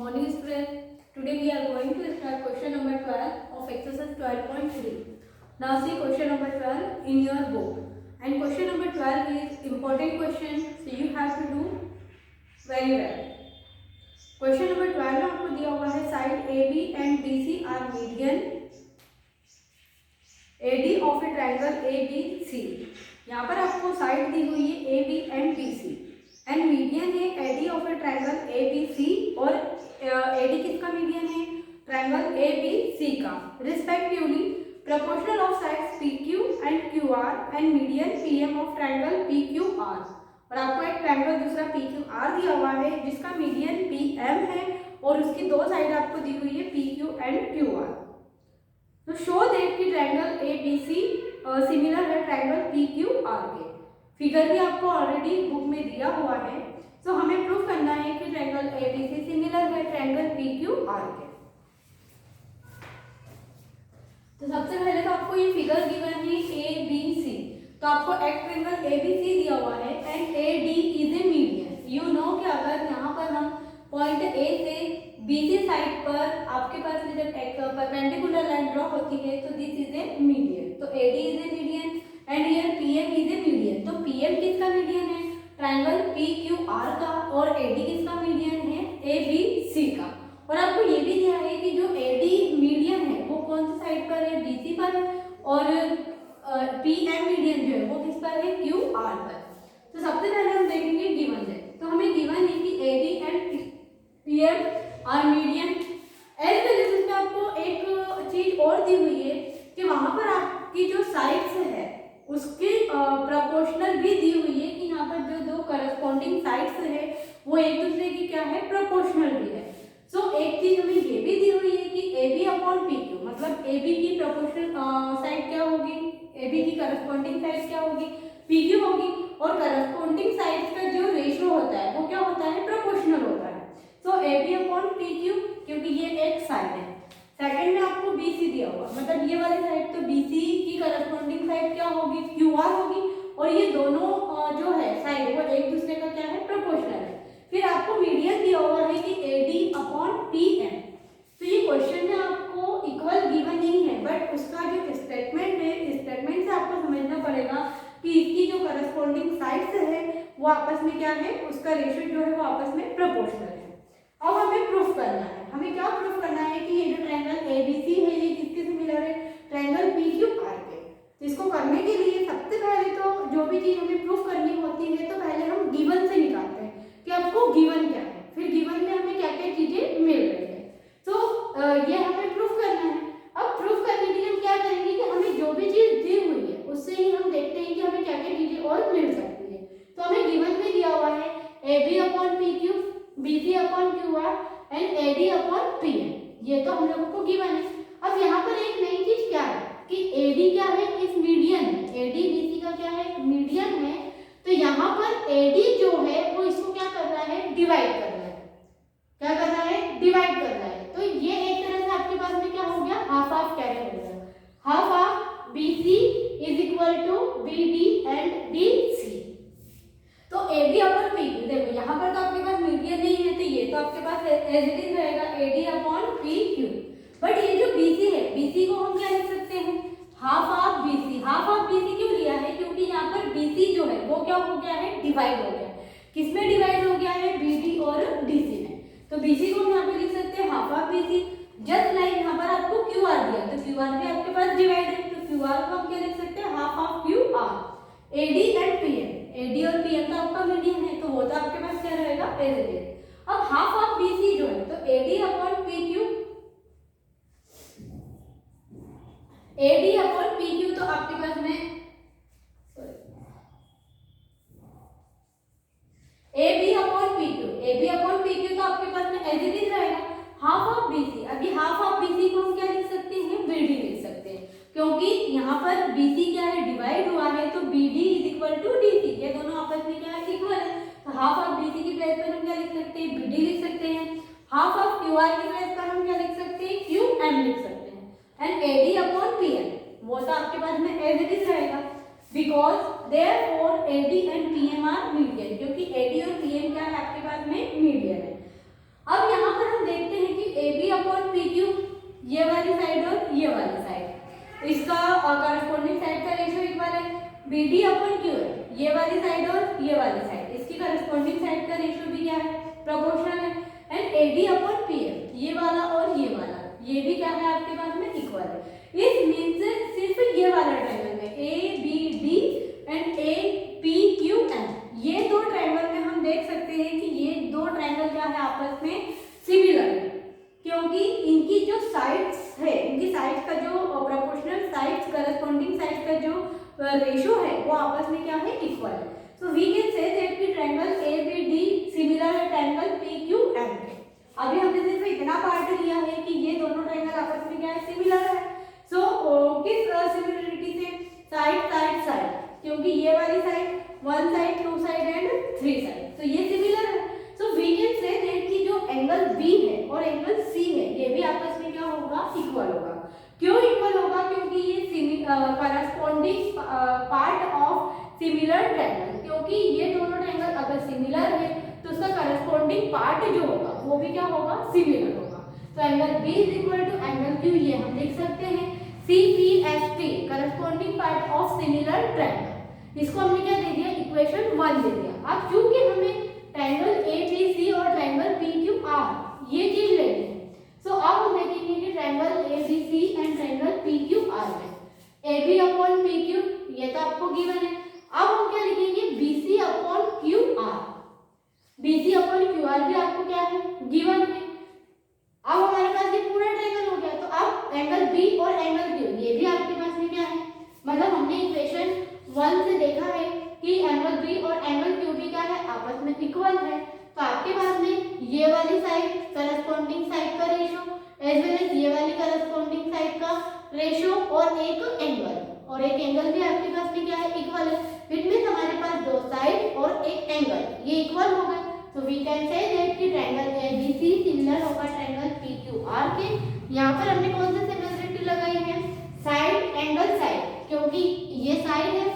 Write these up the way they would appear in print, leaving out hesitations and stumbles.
Morning students. Today we are going to start question number 12 of exercise 12.3. Now see question number 12 in your book. And question number 12 is important question, so you have to do very well. Question number 12 में आपको दिया हुआ है side AB and BC are median AD of a triangle ABC. यहाँ पर आपको side दी हुई है AB and BC and median है AD of A triangle ABC और AD किसका मीडियन है? ट्रायंगल ABC का respectively proportional of sides PQ and QR and median PM of triangle PQR। और आपको एक ट्रायंगल दूसरा PQR दिया हुआ है जिसका मीडियन PM है और उसकी दो साइड आपको दी हुई है PQ एंड QR। तो शो दैट कि ट्रायंगल ABC सिमिलर है ट्रायंगल PQR के। फिगर भी आपको ऑलरेडी बुक में दिया हुआ है। सो हमें प्रूफ करना है कि ट्रायंगल ABC सिमिलर है ट्रायंगल PQR के। तो सबसे पहले तो आपको ये फिगर गिवन है ABC, तो आपको एक ट्रायंगल ABC दिया हुआ है and AD is a median. You know कि अगर यहाँ पर हम पॉइंट A से BC साइड पर आपके पास में जब एक परपेंडिकुलर लाइन ड्रॉ होती है तो दिस इज ए मीडियन। तो AD is a median and here PM is a median. तो PM किसका मीडियन है? ट्रायंगल PQR का। और AD किसका मीडियन है? ABC का। और आपको ये भी दिया है कि जो AD मीडियन है वो कौन सी साइड पर है? BC पर है। और PM मीडियन जो है वो किस पर है? QR पर। तो सबसे पहले हम देखेंगे गिवन है। तो हमें गिवन है कि AD and PM are median. As well as इसमें आपको एक चीज और दी हुई है कि वहां पर आपकी जो साइड्स है उसके प्रोपोर्शनल भी दी हुई है कि यहाँ पर जो दो करस्पॉन्डिंग साइड्स है वो एक दूसरे की क्या है? प्रोपोर्शनल भी है। सो एक चीज हमें ये भी दी हुई है कि AB अपॉन PQ, मतलब AB की प्रोपोर्शनल साइड क्या होगी? AB की करस्पॉन्डिंग साइड क्या होगी? PQ होगी। और करस्पॉन्डिंग साइड्स का जो रेशियो होता है वो क्या होता है? प्रोपोर्शनल होता है। सो AB अपॉन PQ, क्योंकि ये एक साइड है। सेकंड में आपको BC दिया हुआ, मतलब ये वाली साइड, तो BC की करस्पॉन्डिंग साइड क्या होगी? QR होगी। और ये दोनों जो है साइड वो एक दूसरे का क्या है? प्रोपोर्शनल है। फिर आपको मीडियन दिया हुआ है कि AD अपॉन PM। तो ये क्वेश्चन में आपको इक्वल गिवन नहीं है, बट उसका जो स्टेटमेंट है, स्टेटमेंट से आपको समझना पड़ेगा कि इसकी जो करस्पॉन्डिंग साइड्स है वो आपस में क्या है? उसका रेशियो जो है वो आपस में प्रोपोर्शनल है। अब हमें प्रूफ करना है। हमें क्या प्रूफ करना है कि ये जो ट्रायंगल ABC है ये किसके सिमिलर है? ट्रायंगल PQR के। तो इसको करने के लिए सबसे पहले तो जो भी चीज हमें प्रूफ करनी होती है तो पहले हम गिवन से निकालते हैं कि आपको गिवन क्या है, फिर गिवन में हमें क्या क्या चीजें मिल रही है। तो ये हमें प्रूफ करना है। अब प्रूफ करने के लिए हम क्या करेंगे कि हमें जो भी चीज दी हुई है उससे ही हम देखते हैं कि हमें क्या क्या चीजें और मिल सकती है। तो हमें गिवन में दिया हुआ है AB upon PQ, BC upon QR and AD upon PM। ये तो हम लोगों को गिवन है। अब यहाँ पर एक नई चीज क्या है कि AD क्या है? इस मीडियन है। AD BC का क्या है? मीडियन है। तो यहाँ पर AD जो है वो इसको क्या कर रहा है? डिवाइड कर रहा है। क्या कर रहा है? डिवाइड कर रहा है। तो ये एक तरह से आपके पास में क्या हो गया? हाफ हाफ कैरे हो गया। Half of BC is equal to BD and DC। तो AB अपॉन PQ, देखो यहाँ पर तो आपके पास मीडियन नहीं है तो ये तो आपके पास एज इट इज रहेगा AD अपॉन PQ। बट ये जो BC है, BC को हम क्या लिख सकते हैं? Half of BC। Half of BC क्यों लिया है? क्योंकि यहाँ पर BC जो है वो क्या हो गया है? डिवाइड हो गया। किसमें डिवाइड हो गया है? BD और DC में। तो BC को हम यहाँ पे लिख सकते हैं half of BC। Just like यहाँ पर आपको QR दिया तो QR भी आपके पास डिवाइड है, तो QR को हम क्या लिख सकते हैं? Half of QR। AD and PM, AD और PM तो आपका मीडियन है तो वो तो आपके पास क्या रहेगा? As it is. अब हाफ ऑफ BC जो है तो AD upon PQ, AD upon PQ तो आपके पास में AB upon PQ, AB upon PQ तो आपके पास में एज इट इज रहेगा। हाफ ऑफ BC, अभी हाफ ऑफ BC को हम क्या लिख सकते हैं? BD लिख सकते हैं, क्योंकि यहाँ पर BC क्या है? डिवाइड हुआ है तो BD is equal to DC। ये दोनों आपस में क्या है? इक्वल है। तो हाफ ऑफ BC की प्लेस पर हम क्या लिख सकते हैं? BD लिख सकते हैं। हाफ ऑफ QR की प्लेस पर हम क्या लिख सकते हैं? QM लिख सकते हैं। एंड AD अपॉन PM वो तो आपके पास में एज इट इज रहेगा because therefore AD and PM are median, क्योंकि AD और PM क्या है? आपके पास में मीडियन है। अब यहाँ पर हम बी डी अपन क्यू है, ये वाली साइड और ये वाली साइड, इसकी करस्पॉन्डिंग साइड का रेशियो भी क्या है, प्रोपोर्शनल है। And A D upon P F, ये वाला और ये वाला, ये भी क्या है आपके पास में इक्वल है। इस मीन्स सिर्फ ये वाला ट्रायंगल में A B D and A P Q N, ये दो ट्रायंगल में हम देख सकते हैं कि ये दो ट्रायंगल क्या है आपस में सिमिलर है, क्योंकि इनकी जो साइड्स है, इनकी साइड्स का जो प्रोपोर्शनल साइड्स, करस्पॉन्डिंग साइड्स का जो रेशियो है वो आपस में क्या है, इक्वल है। So we can say that कि triangle A B D similar है ट्रायंगल पी क्यू एन के। अभी हमने सिर्फ इतना पार्ट लिया है कि ये दोनों ट्रायंगल आपस में क्या है, सिमिलर है। सो किस सिमिलरिटी से, साइड साइड साइड, क्योंकि ये वाली side, one side, two side and three side, तो ये सिमिलर है। So we can say that कि जो एंगल बी है और एंगल सी है ये भी आपस में क्या होगा, इक्वल होगा। क्यों इक्वल होगा, क्योंकि ये corresponding part of similar triangle, क्योंकि ये दोनों ट्रायंगल अगर सिमिलर है तो उसका करस्पॉन्डिंग पार्ट जो होगा वो भी क्या होगा, सिमिलर होगा। तो angle B is equal to angle Q, ये हम लिख सकते हैं C P S T, corresponding part of similar triangle. इसको हमने क्या दे दिया, इक्वेशन 1 दे दिया। अब चूंकि हमें ट्रायंगल ए बी सी और ट्रायंगल पी क्यू आर ये चीज लेनी है, सो अब हम देखेंगे कि triangle A B C and triangle P Q R में A B upon P Q ये तो आपको गिवन है। अब हम क्या लिखेंगे, B C upon Q R, B C upon Q R भी आपको क्या है, गिवन है। अब हमारे पास ये पूरा ट्रायंगल हो गया, तो अब एंगल बी और एंगल क्यू ये भी आपके पास में क्या है, मतलब हमने इक्वेशन 1 से देखा है कि एंगल बी और एंगल क्यू भी क्या है, आपस में इक्वल है। तो आपके पास में ये वाली साइड करस्पॉन्डिंग साइड का रेशियो एज वेल एज ये वाली करस्पॉन्डिंग साइड का रेशियो और एक एंगल भी आपके पास में क्या है, इक्वल है। इट मींस हमारे पास दो साइड और एक एंगल ये इक्वल हो गए। So we can say that कि ट्रायंगल एबीसी सिमिलर होगा ट्रायंगल पीक्यूआर के। यहाँ पर हमने कौन सी सिमिलरिटी लगाई है, साइड एंगल साइड, क्योंकि ये साइड है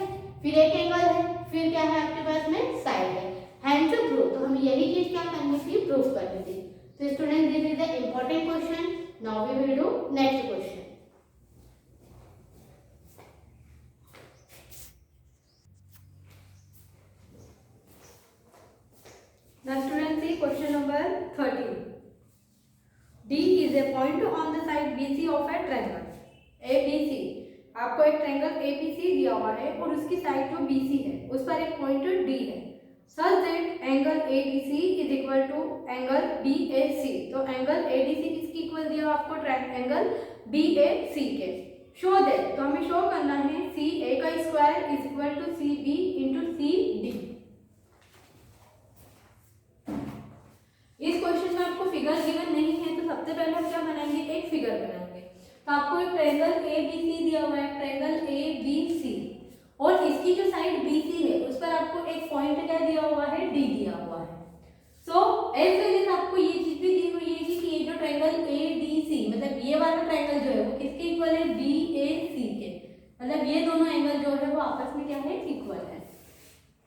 फिर एक एंगल है फिर क्या है आपके पास में साइड है, हैंड टू प्रूव। तो हम यही चीज क्या करनी थी, प्रूफ करनी थी। तो student this is the important question. Now we will do next question. Now students see question number 13. D is a point on the side BC of a triangle ABC। आपको एक ट्रायंगल ABC दिया हुआ है और उसकी side जो BC है उस पर एक पॉइंट D है। Such that angle ABC is equal to angle BAC। तो एंगल ADC किसकी इक्वल दिया आपको, एंगल BAC के। शो दैट, तो हमें शो करना है CA का square is equal to CB into CD। इस क्वेश्चन में आपको फिगर गिवन नहीं है, तो सबसे पहले हम क्या बनाएंगे, एक फिगर बनाएंगे। तो आपको एक ट्रायंगल ABC दिया हुआ है, ट्रायंगल ABC, और इसकी जो साइड BC है उस पर आपको एक पॉइंट क्या दिया हुआ है, D दिया हुआ है। सो एज वेल एज आपको ये चीज भी दी हुई है कि ये जो ट्रायंगल ADC मतलब ये वाला ट्रायंगल जो है वो किसके इक्वल है, BAC के। मतलब ये दोनों एंगल जो है वो आपस में क्या है, इक्वल है।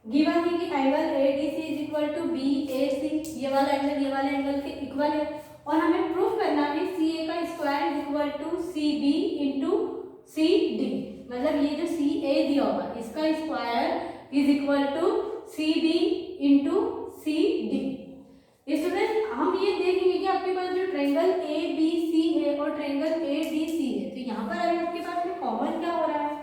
गिवन है कि angle ADC is equal to BAC, ये वाला एंगल के इक्वल है। और हमें प्रूफ करना है CA का square is equal to CB into CD। मतलब ये जो CA दिया होगा इसका square is equal to CB into CD। Student हम ये देखेंगे कि आपके पास जो ट्रायंगल ABC है और ट्रायंगल ADC है, तो यहाँ पर अभी आपके पास में कॉमन क्या हो रहा है,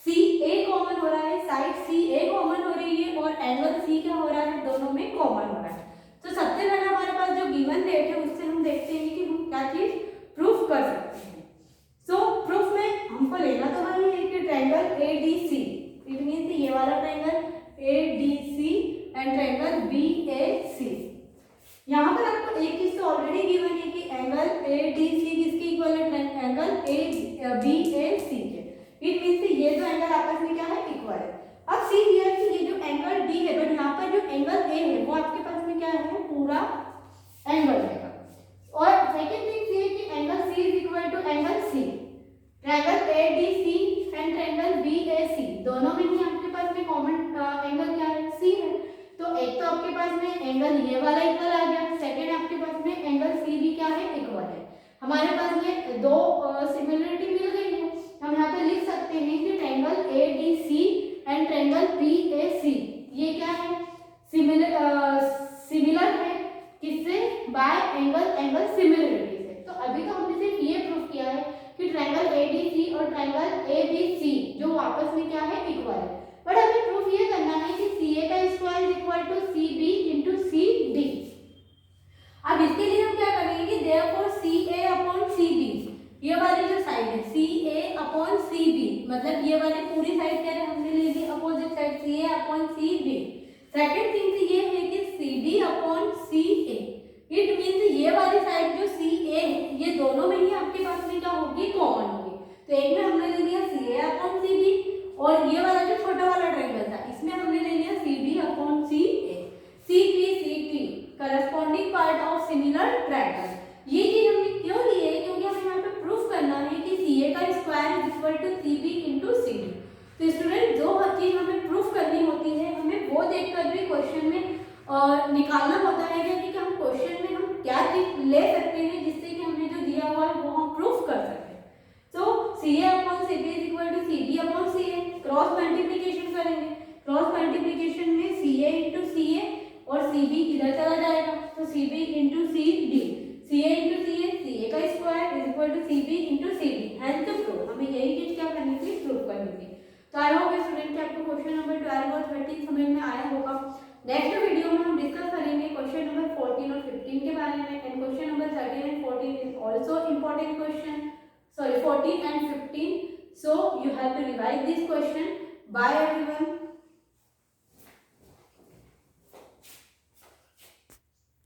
CA कॉमन हो रहा है, साइड CA कॉमन हो रही है और एंगल C क्या हो रहा है, दोनों में कॉमन हो रहा है। तो सबसे पहले हमारे पास जो गिवन डेट है उससे हम देखते हैं कि हम क्या चीज प्रूफ कर सकते हैं। सो प्रूफ में हमको लेना तो वही है कि ट्रायंगल ADC, इट मींस ये वाला triangle ADC and triangle BAC। यहाँ पर आपको एक चीज तो ऑलरेडी गिवन है कि एंगल ADC किसके इक्वल है, एंगल BAC के। इट मींस ये दो एंगल आपस में क्या है, इक्वल है। अब सी हियर कि ये जो एंगल D है, बट यहाँ पर जो एंगल A है वो आपके पास में क्या है, पूरा एंगल है। और सेकंड थिंग ये है कि angle C is equal to angle C। Triangle ADC and triangle BAC दोनों में ही आपके पास में कॉमन एंगल क्या है, C है। तो एक तो आपके पास में एंगल ये वाला इक्वल आ गया, सेकंड आपके पास में एंगल C भी क्या है, इक्वल है। हमारे पास में दो सिमिलरिटी मिल गई है। हम यहाँ पे लिख सकते हैं कि triangle ADC and triangle PAC, ये क्या है, सिमिलर है किससे, बाय एंगल सिमिलरिटी से। तो अभी तो हमने सिर्फ ये प्रूफ किया है कि ट्रायंगल ADC और ट्रायंगल ABC जो आपस में क्या है, इक्वल है। बट हमें प्रूफ ये करना है कि CA का square is equal to CB into CD। अब इसके लिए हम क्या करेंगे कि देयरफॉर CA अपॉन CB, ये वाली जो साइड है CA अपॉन CB, मतलब ये वाली पूरी साइड क्या है, हमने ले ली opposite side CA upon CB। Second thing ये है कि CD upon CA, it means ये वाली साइड जो CA है ये दोनों में ही आपके पास में क्या होगी, कॉमन होगी। तो एक में हमने ले लिया CA अपॉन CB, और ये वाला जो छोटा वाला ट्रायंगल था इसमें हमने ले लिया CB upon CA। CPCT corresponding part of similar triangle, ये चीज हमने क्यों ली है, क्योंकि हमें यहाँ पे प्रूफ करना है कि CA का square is equal to CB into CD। तो स्टूडेंट जो हर चीज हमें प्रूफ करनी होती है हमें वो देखकर भी क्वेश्चन में निकालना होता है कि हम क्वेश्चन में हम क्या चीज ले सकते हैं जिससे कि हमें जो दिया हुआ है वो हम प्रूफ कर सकते हैं। तो CA upon CB is equal to CB upon CA, cross multiplication करेंगे, क्रॉस मल्टीप्लिकेशन में CA इंटू CA और CB इधर चला जाएगा, तो CB into CD, CA into CA का square is equal to CB into CD। Hence proof, हमें यही चीज क्या करनी थी, प्रूफ करनी थी। तो आई होप स्टूडेंट कि आपको क्वेश्चन नंबर 12 और 13 समझ में आया होगा। नेक्स्ट वीडियो में हम डिस्कस करेंगे क्वेश्चन नंबर 14 और 15 के बारे में, and question number 13 and 14 is also important question, sorry 14 and 15, so you have to revise this question. Bye everyone.